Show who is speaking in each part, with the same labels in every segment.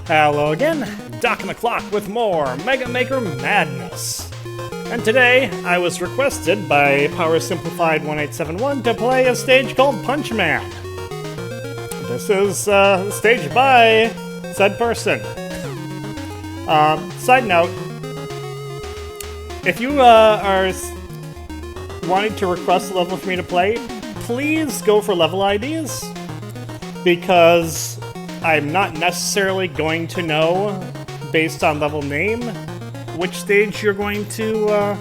Speaker 1: Hello again, Doc on the Clock with more Mega Maker Madness. And today, I was requested by Power Simplified 1871 to play a stage called Punch Man. This is the stage by said person. Side note, if you are wanting to request a level for me to play, please go for level IDs, because I'm not necessarily going to know, based on level name, which stage you're going to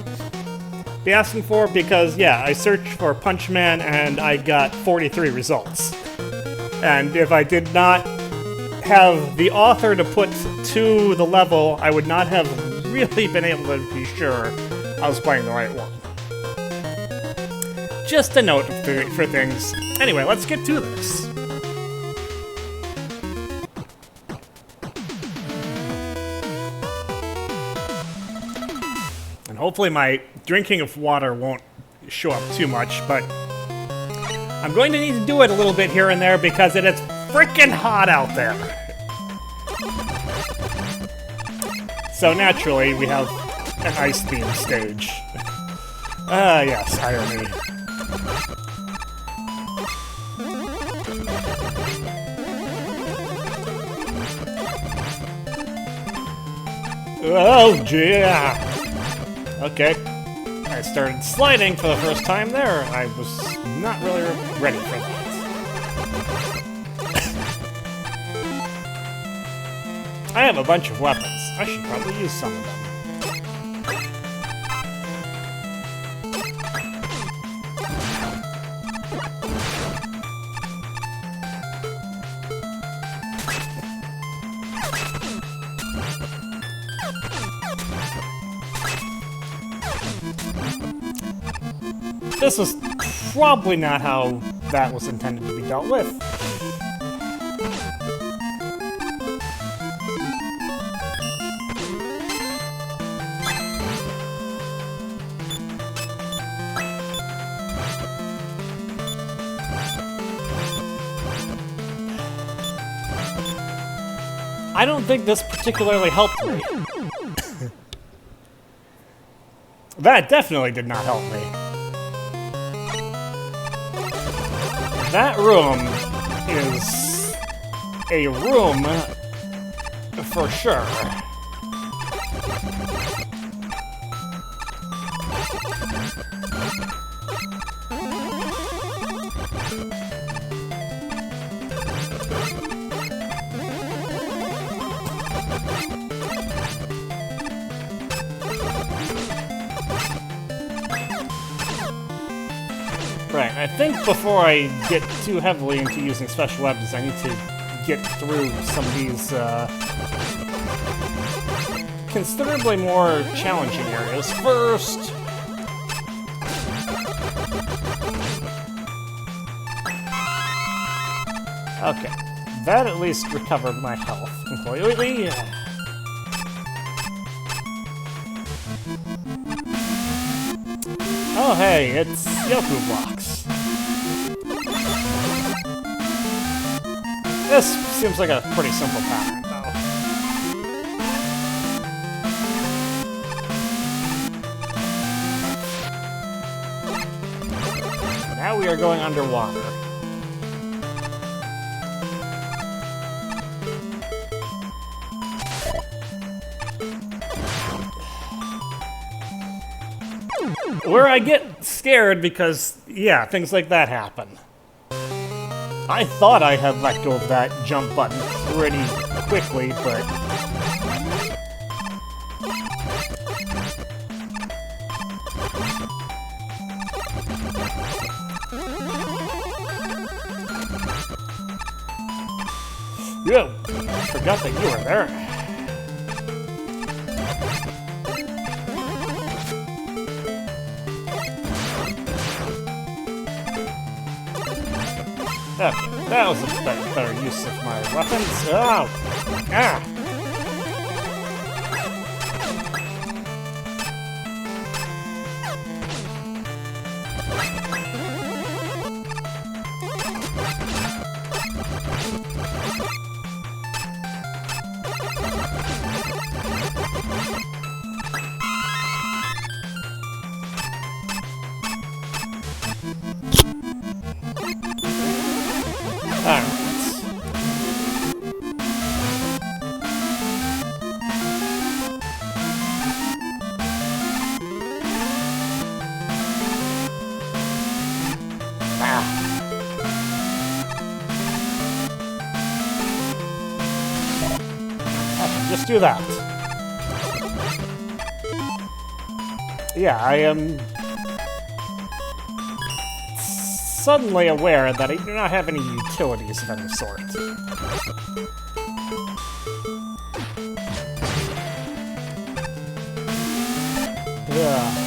Speaker 1: be asking for, because, yeah, I searched for Punch Man and I got 43 results. And if I did not have the author to put to the level, I would not have really been able to be sure I was playing the right one. Just a note for things. Anyway, let's get to this. And hopefully my drinking of water won't show up too much, but I'm going to need to do it a little bit here and there because it is freaking hot out there. So naturally, we have an ice-themed stage. Yes, irony. Oh, yeah! Okay. I started sliding for the first time there. I was not really ready for that. I have a bunch of weapons. I should probably use some of them. This is probably not how that was intended to be dealt with. I don't think this particularly helped me. That definitely did not help me. That room is a room for sure. Right, I think before I get too heavily into using special weapons, I need to get through some of these considerably more challenging areas first. Okay, that at least recovered my health completely. Oh hey, it's Yoku blocks. This seems like a pretty simple pattern, though. Now we are going underwater. Where I get scared because, yeah, things like that happen. I thought I had let go of that jump button pretty quickly, but... Yo, I forgot that you were there. Okay, that was a better use of my weapons. Oh! Ah! just do that. Yeah, I am suddenly aware that I do not have any utilities of any sort. Yeah.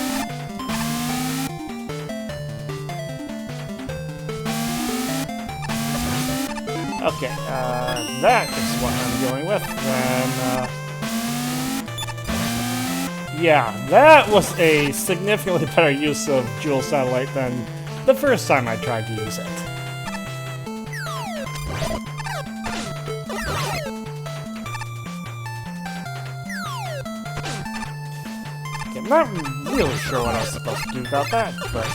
Speaker 1: Okay, that is what I'm dealing with. Then, yeah, that was a significantly better use of Jewel Satellite than the first time I tried to use it. Okay, I'm not really sure what I was supposed to do about that, but...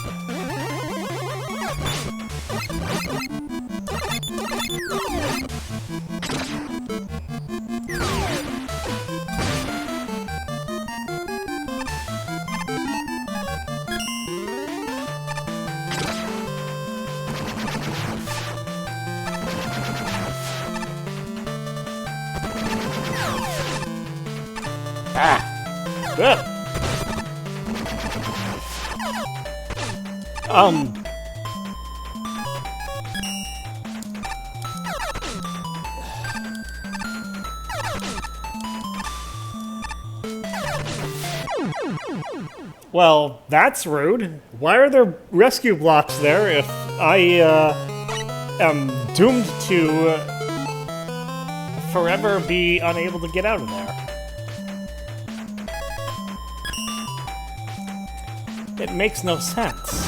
Speaker 1: Good. Well, that's rude. Why are there rescue blocks there if I am doomed to forever be unable to get out of there? It makes no sense.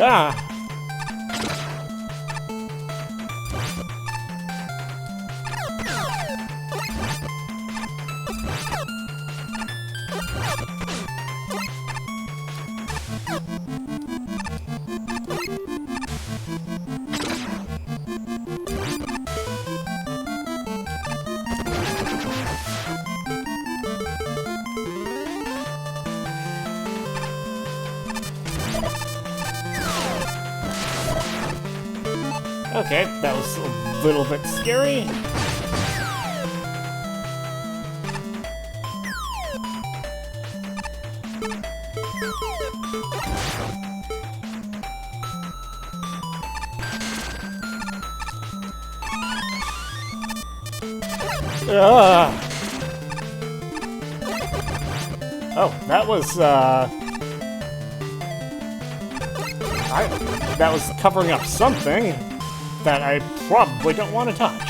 Speaker 1: Ah. Okay, that was a little bit scary. Oh, that was, that was covering up something that I probably don't want to touch.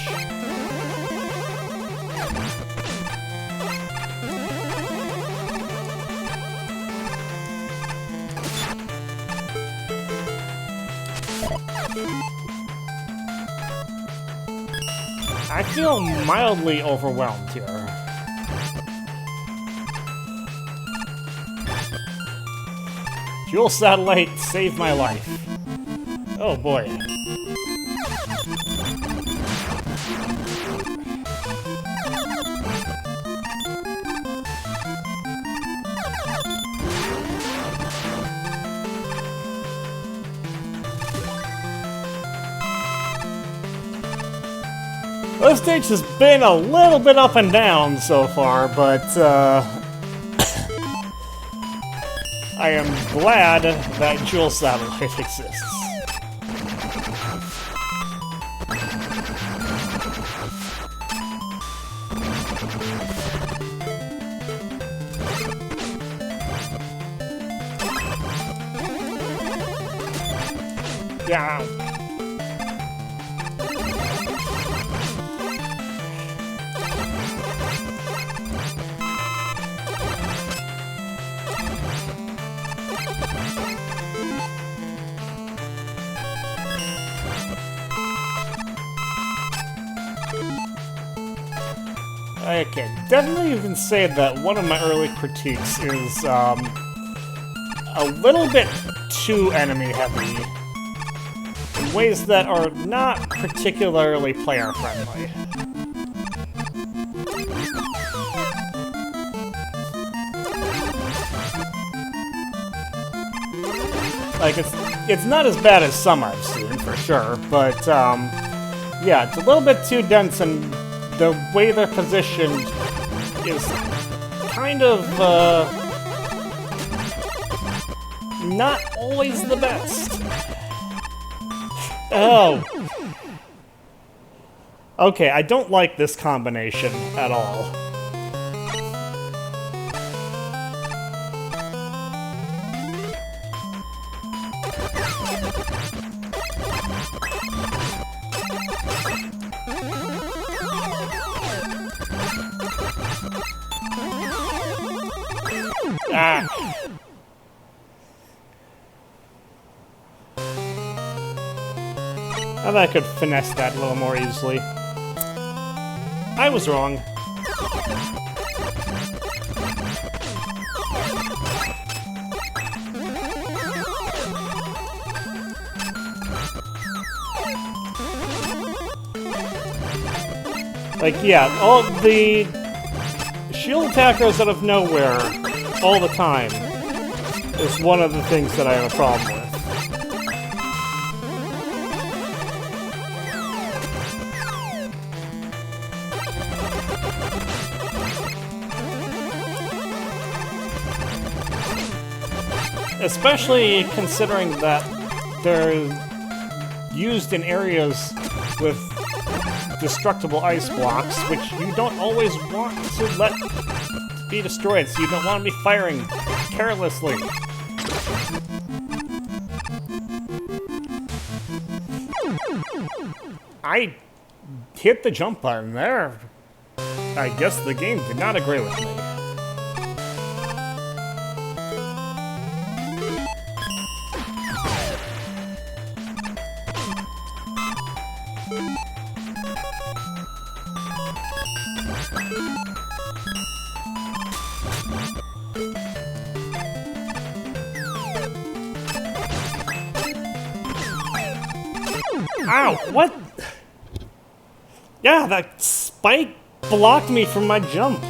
Speaker 1: I feel mildly overwhelmed here. Jewel Satellite saved my life. Oh boy. This stage has been a little bit up and down so far, but I am glad that Jewel Satellite exists. Yeah. Okay, definitely you can say that one of my early critiques is a little bit too enemy heavy in ways that are not particularly player friendly. Like, it's not as bad as some I've seen, for sure, but, yeah, it's a little bit too dense, and the way they're positioned is kind of, not always the best. Oh. Okay, I don't like this combination at all. Ah. I thought I could finesse that a little more easily. I was wrong. Like, yeah, all the shield attackers out of nowhere all the time is one of the things that I have a problem with. Especially considering that they're used in areas with destructible ice blocks, which you don't always want to let be destroyed, so you don't want to be firing carelessly. I hit the jump button there. I guess the game did not agree with me. Ow! What? Yeah, that spike blocked me from my jump.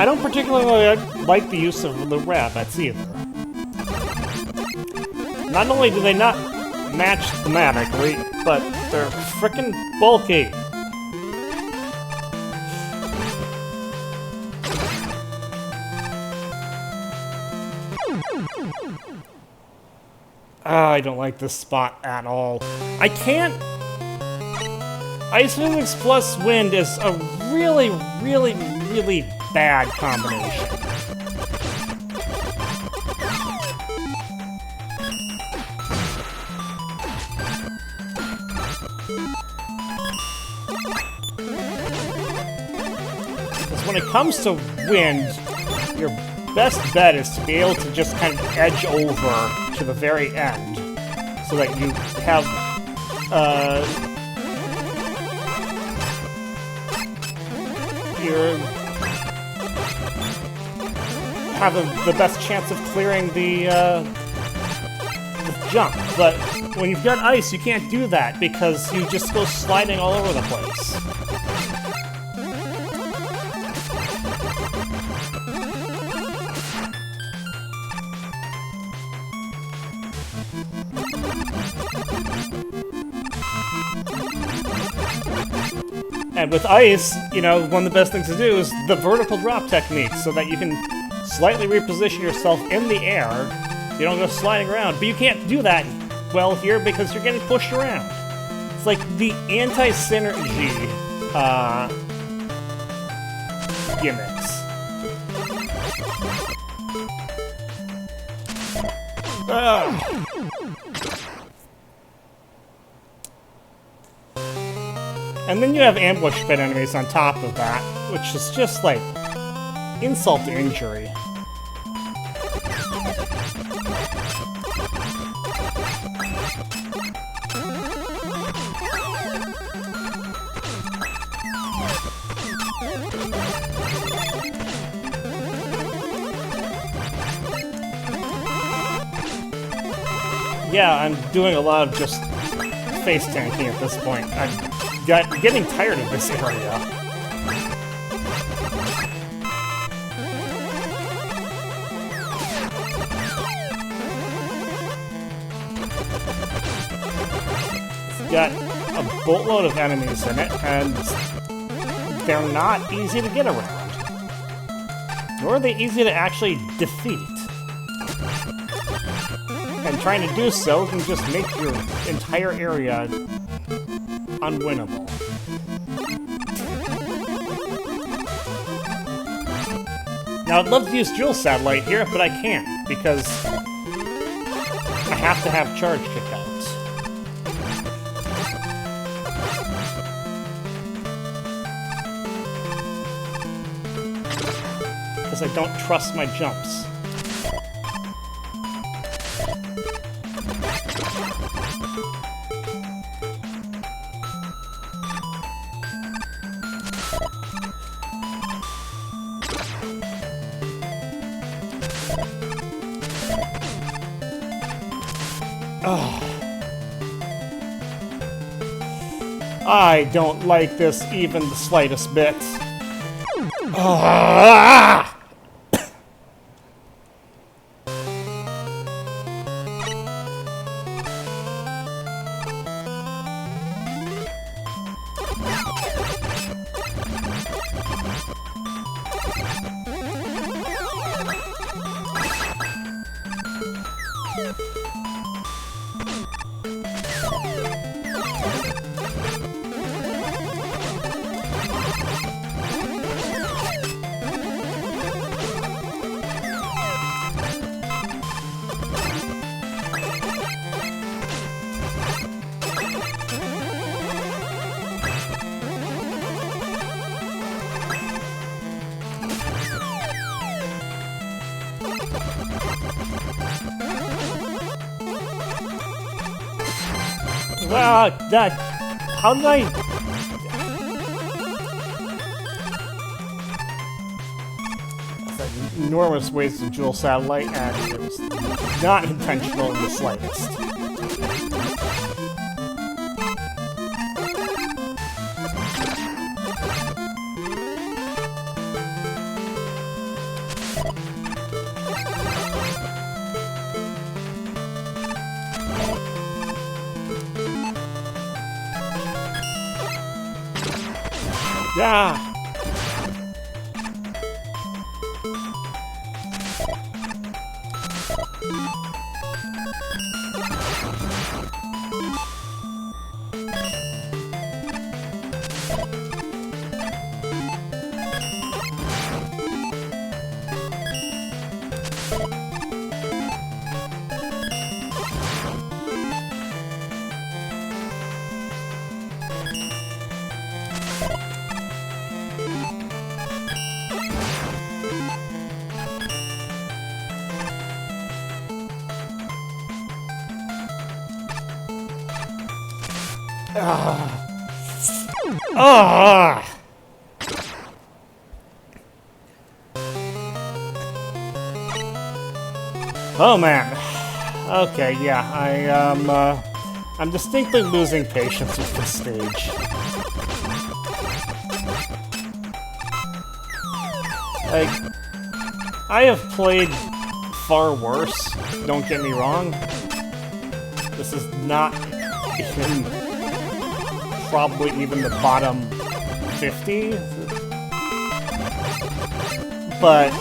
Speaker 1: I don't particularly like the use of the rabbits either. Not only do they not match thematically, but they're frickin' bulky. I don't like this spot at all. I can't... Ice Physics plus Wind is a really, really, really bad combination. Because when it comes to wind, your best bet is to be able to just kind of edge over to the very end, so that you have, the best chance of clearing the jump. But when you've got ice, you can't do that because you just go sliding all over the place. And with ice, you know, one of the best things to do is the vertical drop technique, so that you can slightly reposition yourself in the air, so you don't go sliding around. But you can't do that well here because you're getting pushed around. It's like the anti-synergy gimmicks. And then you have ambush pit enemies on top of that, which is just like insult to injury. Yeah, I'm doing a lot of just face tanking at this point. I'm getting tired of this area. It's got a boatload of enemies in it, and they're not easy to get around. Nor are they easy to actually defeat. And trying to do so can just make your entire area unwinnable. Now, I'd love to use Dual Satellite here, but I can't, because I have to have charge kickouts. Because I don't trust my jumps. I don't like this even the slightest bit. How did I... That's an enormous waste of Dual Satellite, and it was not intentional in the slightest. Yeah. Oh man. Okay, yeah, I'm distinctly losing patience with this stage. Like, I have played far worse, don't get me wrong. This is not even, probably even the bottom 50. But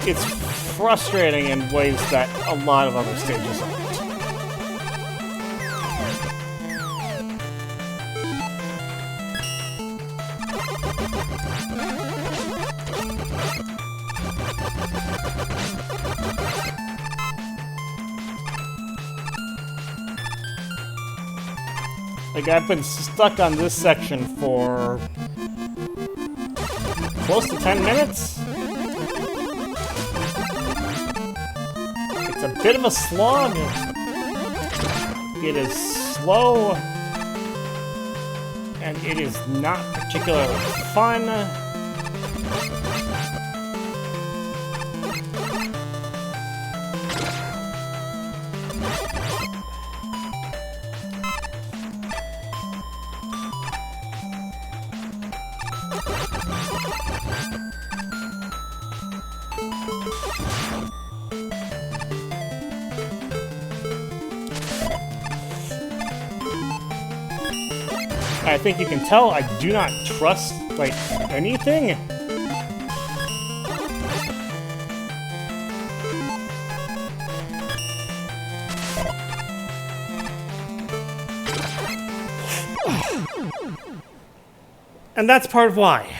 Speaker 1: it's frustrating in ways that a lot of other stages aren't. Like, I've been stuck on this section for close to 10 minutes. It's a bit of a slog. It is slow. And it is not particularly fun. I think you can tell I do not trust, like, anything. And that's part of why.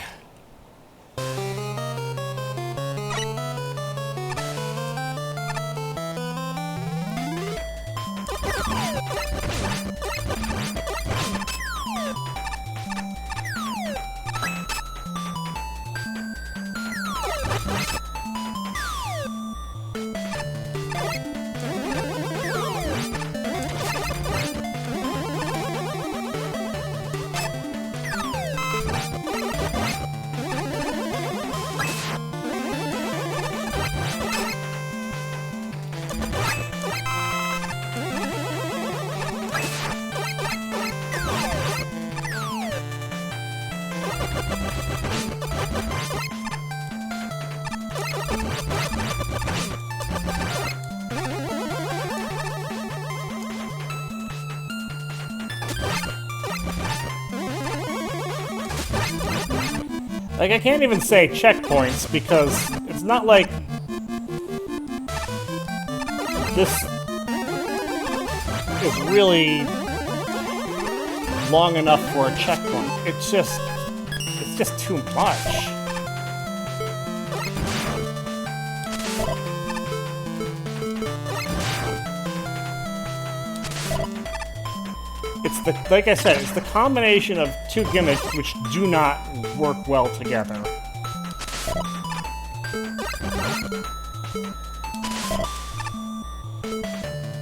Speaker 1: Like, I can't even say checkpoints because it's not like this is really long enough for a checkpoint. It's just too much. It's the, like I said, it's the combination of two gimmicks which do not work well together.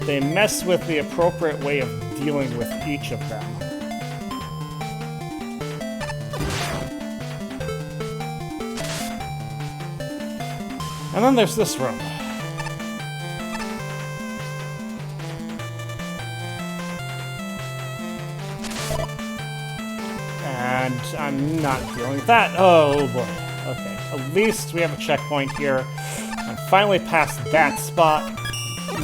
Speaker 1: They mess with the appropriate way of dealing with each of them. And then there's this room. And I'm not feeling that. Oh boy. Okay, at least we have a checkpoint here. I'm finally past that spot.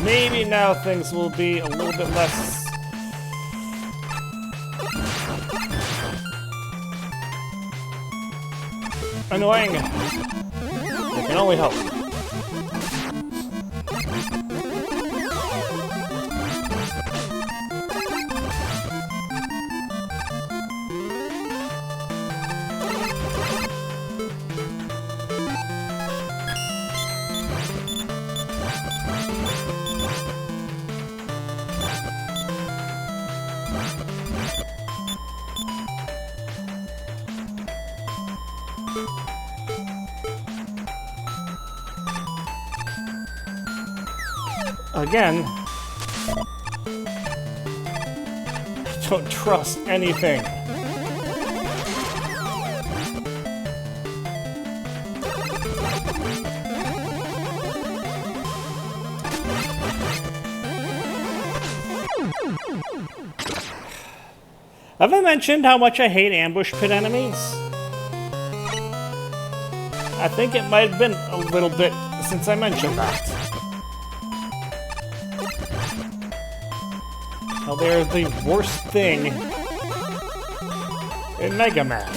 Speaker 1: Maybe now things will be a little bit less... annoying. I can only hope. Again, I don't trust anything. Have I mentioned how much I hate ambush pit enemies? I think it might have been a little bit since I mentioned that. Well, they're the worst thing in Mega Man.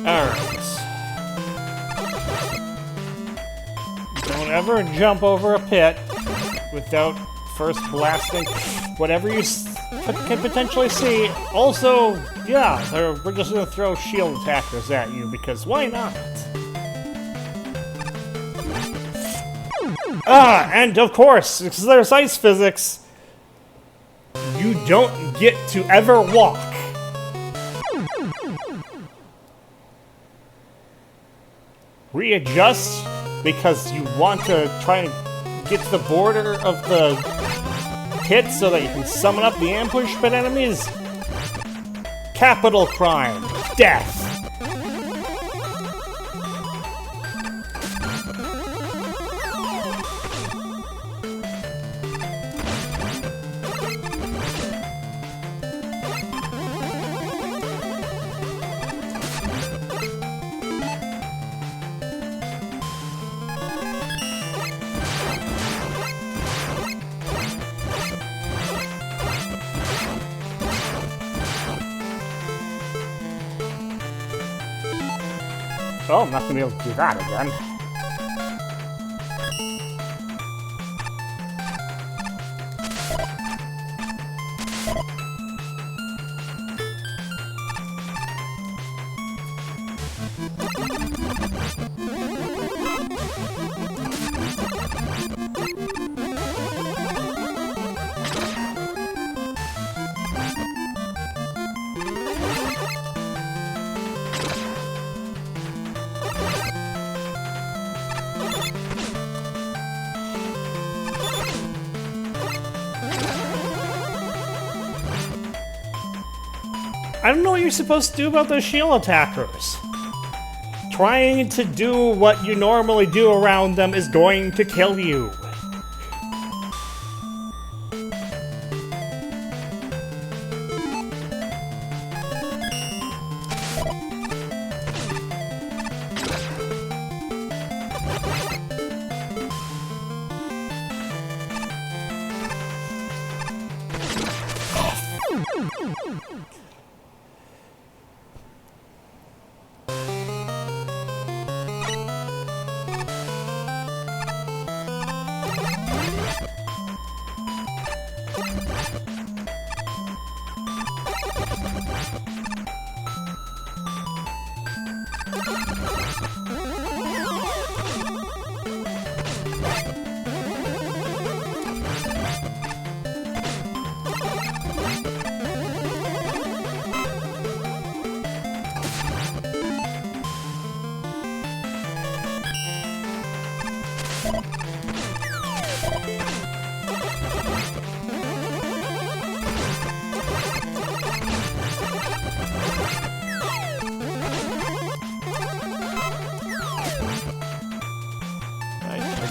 Speaker 1: Alright. Don't ever jump over a pit without first blasting whatever you can potentially see. Also, yeah, we're just gonna throw shield attackers at you, because why not? And of course, because there's ice physics, you don't get to ever walk. Readjust because you want to try and get to the border of the pit so that you can summon up the ambush pit enemies. Capital crime. Death. Oh, I'm not gonna be able to do that again. I don't know what you're supposed to do about those shield attackers. Trying to do what you normally do around them is going to kill you.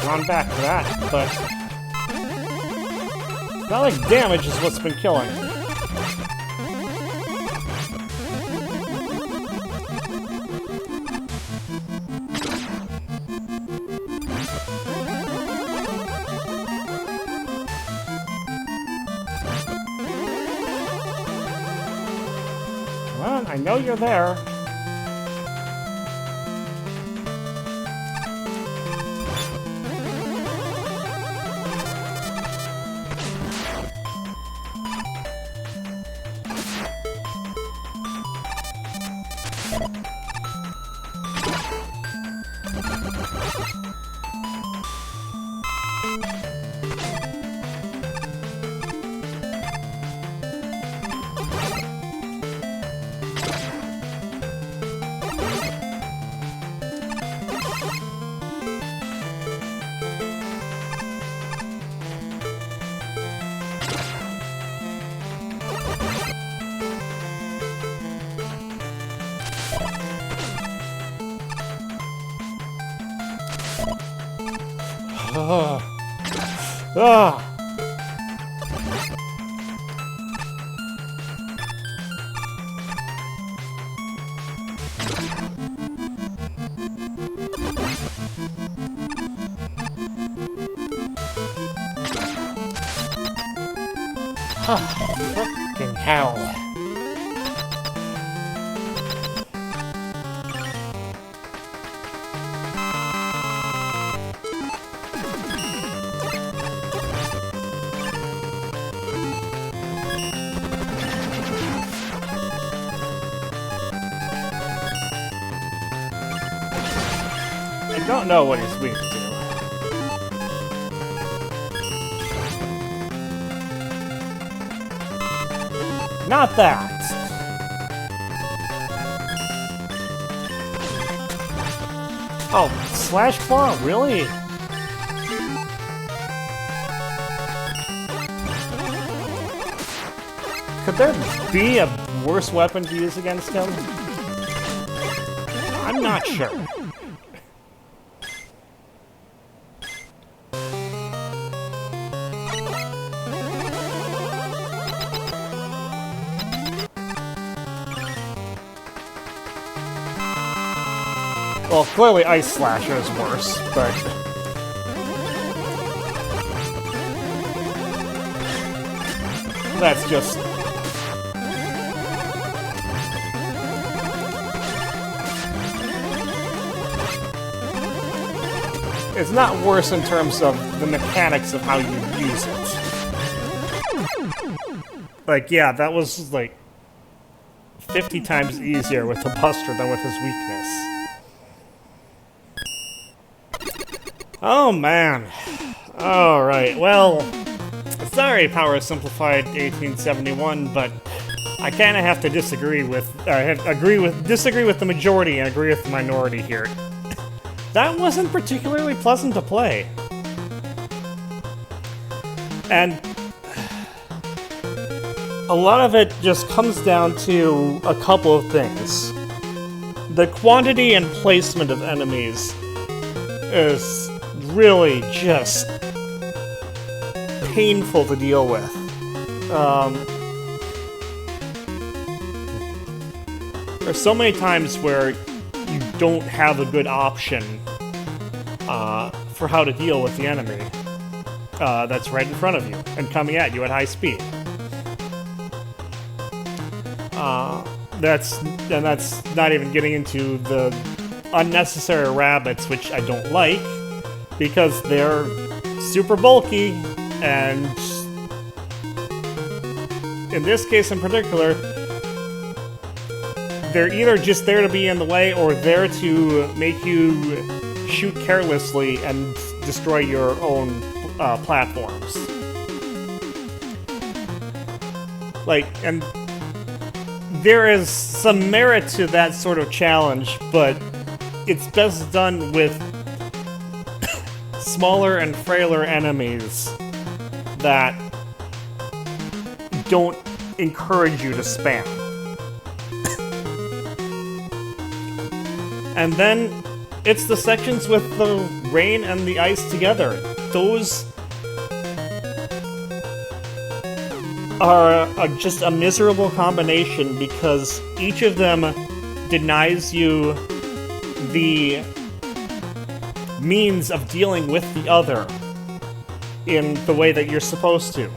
Speaker 1: Gone back to that, but it's not like damage is what's been killing. Come on, I know you're there. Ah. Fucking hell. I don't know what he's weak to. Not that! Oh, Slash Claw, really? Could there be a worse weapon to use against him? I'm not sure. Well, clearly Ice Slasher is worse, but... that's just... it's not worse in terms of the mechanics of how you use it. Like, yeah, that was, like, 50 times easier with the Buster than with his weakness. Oh, man. Alright, well, sorry, Power Simplified 1871, but I kind of have to disagree with the majority and agree with the minority here. That wasn't particularly pleasant to play. And a lot of it just comes down to a couple of things. The quantity and placement of enemies is really just painful to deal with. There's so many times where you don't have a good option for how to deal with the enemy that's right in front of you and coming at you at high speed. That's not even getting into the unnecessary rabbits, which I don't like, because they're super bulky, and in this case in particular, they're either just there to be in the way or there to make you shoot carelessly and destroy your own platforms. Like, and there is some merit to that sort of challenge, but it's best done with smaller and frailer enemies that don't encourage you to spam. And then it's the sections with the rain and the ice together. Those are just a miserable combination because each of them denies you the means of dealing with the other in the way that you're supposed to.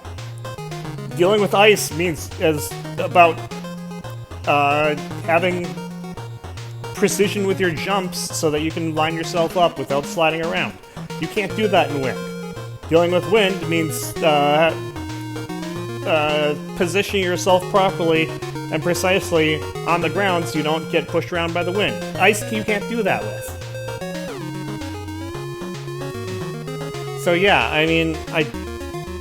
Speaker 1: Dealing with ice is about having precision with your jumps so that you can line yourself up without sliding around. You can't do that in wind. Dealing with wind means positioning yourself properly and precisely on the ground so you don't get pushed around by the wind. Ice you can't do that with. So yeah, I mean,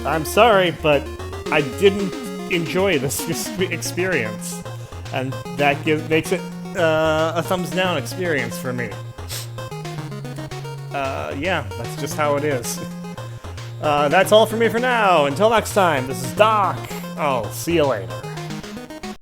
Speaker 1: I'm sorry, but I didn't enjoy this experience, and that makes it a thumbs down experience for me. Yeah, that's just how it is. That's all for me for now. Until next time, this is Doc. I'll see you later.